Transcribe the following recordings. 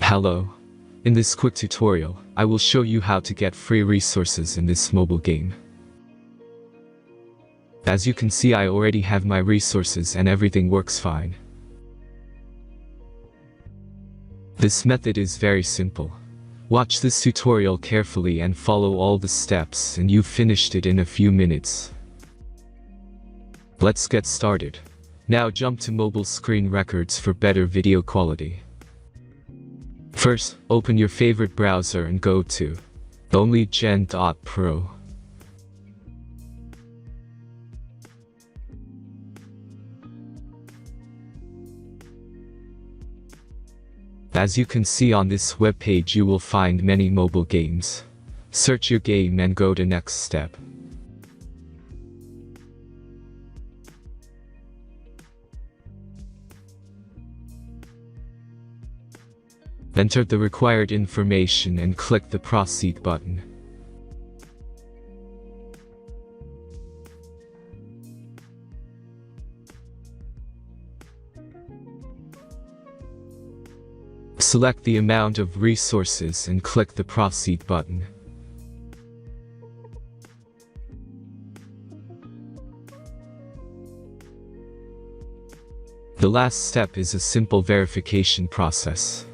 Hello. In this quick tutorial, I will show you how to get free resources in this mobile game. As you can see, I already have my resources and everything works fine. This method is very simple. Watch this tutorial carefully and follow all the steps and you've finished it in a few minutes. Let's get started. Now jump to mobile screen records for better video quality. First, open your favorite browser and go to onlygen.pro. As you can see on this web page, you will find many mobile games. Search your game and go to next step. Enter the required information and click the Proceed button. Select the amount of resources and click the Proceed button. The last step is a simple verification process.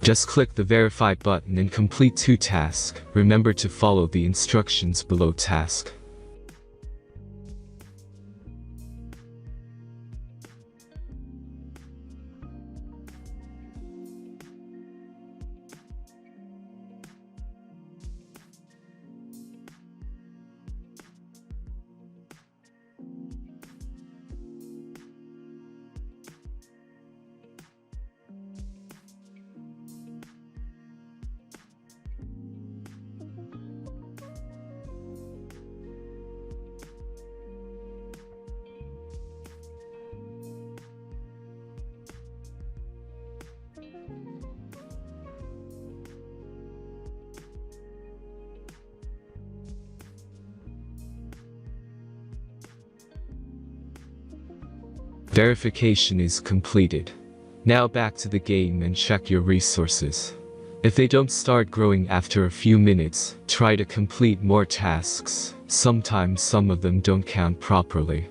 Just click the Verify button and complete 2 tasks. Remember to follow the instructions below task. Verification is completed. Now back to the game and check your resources. If they don't start growing after a few minutes, try to complete more tasks. Sometimes some of them don't count properly.